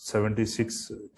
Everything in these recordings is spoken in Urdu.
76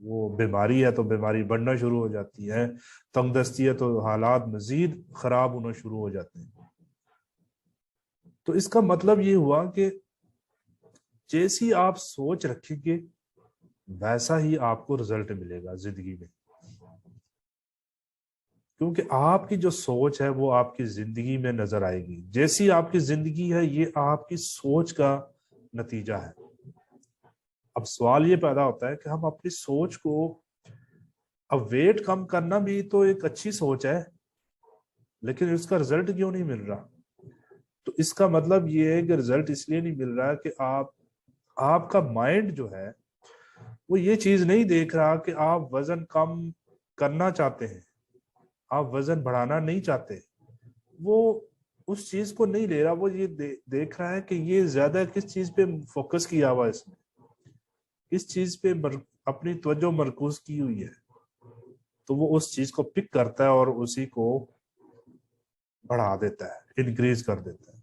وہ بیماری ہے تو بیماری بڑھنا شروع ہو جاتی ہے، تنگ دستی ہے تو حالات مزید خراب ہونا شروع ہو جاتے ہیں۔ تو اس کا مطلب یہ ہوا کہ جیسی آپ سوچ رکھیں گے ویسا ہی آپ کو رزلٹ ملے گا زندگی میں، کیونکہ آپ کی جو سوچ ہے وہ آپ کی زندگی میں نظر آئے گی۔ جیسی آپ کی زندگی ہے یہ آپ کی سوچ کا نتیجہ ہے۔ اب سوال یہ پیدا ہوتا ہے کہ ہم اپنی سوچ کو، اب ویٹ کم کرنا بھی تو ایک اچھی سوچ ہے، لیکن اس کا رزلٹ کیوں نہیں مل رہا؟ تو اس کا مطلب یہ ہے کہ رزلٹ اس لیے نہیں مل رہا کہ آپ کا مائنڈ جو ہے وہ یہ چیز نہیں دیکھ رہا کہ آپ وزن کم کرنا چاہتے ہیں، آپ وزن بڑھانا نہیں چاہتے، وہ اس چیز کو نہیں لے رہا، وہ یہ دیکھ رہا ہے کہ یہ زیادہ کس چیز پہ فوکس کیا ہوا ہے، اس نے کس چیز پہ اپنی توجہ مرکوز کی ہوئی ہے، تو وہ اس چیز کو پک کرتا ہے اور اسی کو بڑھا دیتا ہے، انکریز کر دیتا ہے۔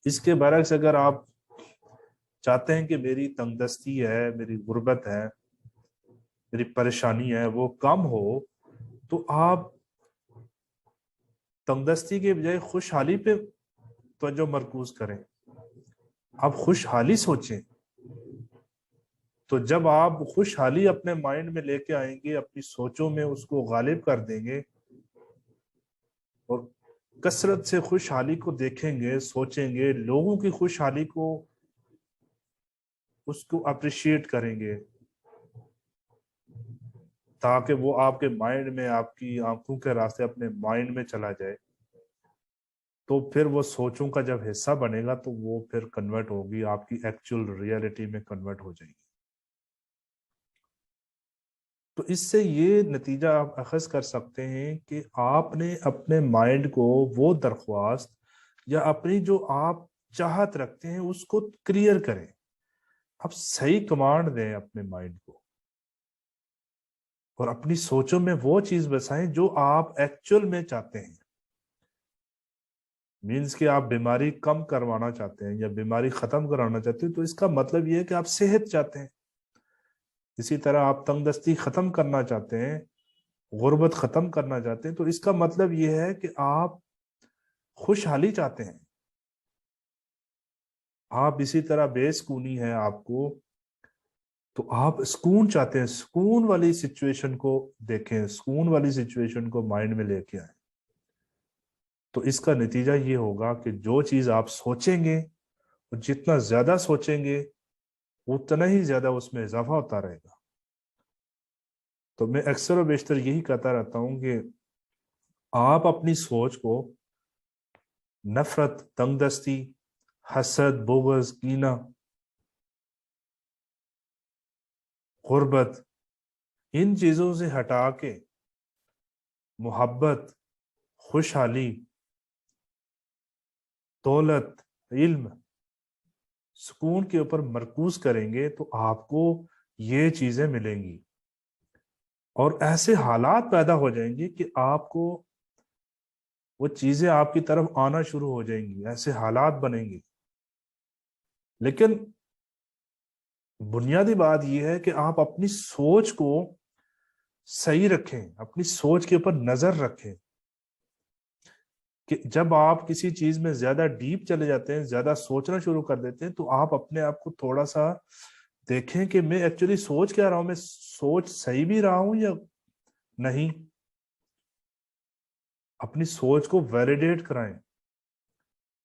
اس کے برعکس اگر آپ چاہتے ہیں کہ میری تنگ دستی ہے، میری غربت ہے، میری پریشانی ہے وہ کم ہو، تو آپ تنگ دستی کے بجائے خوشحالی پہ توجہ مرکوز کریں، آپ خوشحالی سوچیں۔ تو جب آپ خوشحالی اپنے مائنڈ میں لے کے آئیں گے، اپنی سوچوں میں اس کو غالب کر دیں گے اور کثرت سے خوشحالی کو دیکھیں گے، سوچیں گے، لوگوں کی خوشحالی کو، اس کو اپریشیٹ کریں گے، تاکہ وہ آپ کے مائنڈ میں، آپ کی آنکھوں کے راستے اپنے مائنڈ میں چلا جائے، تو پھر وہ سوچوں کا جب حصہ بنے گا تو وہ پھر کنورٹ ہوگی، آپ کی ایکچوئل ریئلٹی میں کنورٹ ہو جائے گی۔ تو اس سے یہ نتیجہ آپ اخذ کر سکتے ہیں کہ آپ نے اپنے مائنڈ کو وہ درخواست یا اپنی جو آپ چاہت رکھتے ہیں اس کو کلیئر کریں، آپ صحیح کمانڈ دیں اپنے مائنڈ کو، اور اپنی سوچوں میں وہ چیز بسائیں جو آپ ایکچوئل میں چاہتے ہیں۔ مینز کہ آپ بیماری کم کروانا چاہتے ہیں یا بیماری ختم کرانا چاہتے ہیں، تو اس کا مطلب یہ ہے کہ آپ صحت چاہتے ہیں۔ اسی طرح آپ تنگ دستی ختم کرنا چاہتے ہیں، غربت ختم کرنا چاہتے ہیں، تو اس کا مطلب یہ ہے کہ آپ خوشحالی چاہتے ہیں۔ آپ اسی طرح بے سکونی ہے آپ کو، تو آپ سکون چاہتے ہیں، سکون والی سچویشن کو دیکھیں، سکون والی سچویشن کو مائنڈ میں لے کے آئیں۔ تو اس کا نتیجہ یہ ہوگا کہ جو چیز آپ سوچیں گے، جتنا زیادہ سوچیں گے اتنا ہی زیادہ اس میں اضافہ ہوتا رہے گا۔ تو میں اکثر و بیشتر یہی کہتا رہتا ہوں کہ آپ اپنی سوچ کو نفرت، تنگ دستی، حسد، بغض، کینہ، غربت، ان چیزوں سے ہٹا کے محبت، خوشحالی، دولت، علم، سکون کے اوپر مرکوز کریں گے تو آپ کو یہ چیزیں ملیں گی، اور ایسے حالات پیدا ہو جائیں گے کہ آپ کو وہ چیزیں آپ کی طرف آنا شروع ہو جائیں گی، ایسے حالات بنیں گے۔ لیکن بنیادی بات یہ ہے کہ آپ اپنی سوچ کو صحیح رکھیں، اپنی سوچ کے اوپر نظر رکھیں، کہ جب آپ کسی چیز میں زیادہ ڈیپ چلے جاتے ہیں، زیادہ سوچنا شروع کر دیتے ہیں، تو آپ اپنے آپ کو تھوڑا سا دیکھیں کہ میں ایکچولی سوچ کیا رہا ہوں، میں سوچ صحیح بھی رہا ہوں یا نہیں۔ اپنی سوچ کو ویلیڈیٹ کرائیں،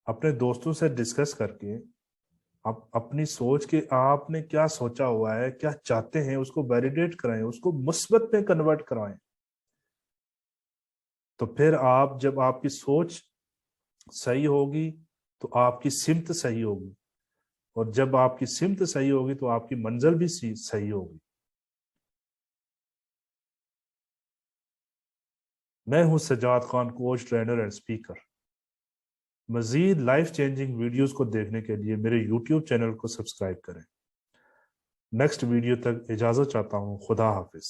اپنے دوستوں سے ڈسکس کر کے آپ اپنی سوچ کے آپ نے کیا سوچا ہوا ہے، کیا چاہتے ہیں، اس کو ویلیڈیٹ کرائیں، اس کو مثبت میں کنورٹ کرائیں۔ تو پھر آپ جب آپ کی سوچ صحیح ہوگی تو آپ کی سمت صحیح ہوگی، اور جب آپ کی سمت صحیح ہوگی تو آپ کی منزل بھی صحیح ہوگی۔ میں ہوں Sajjad Khan, coach, trainer and speaker. مزید لائف چینجنگ ویڈیوز کو دیکھنے کے لیے میرے یوٹیوب چینل کو سبسکرائب کریں۔ نیکسٹ ویڈیو تک اجازت چاہتا ہوں، خدا حافظ۔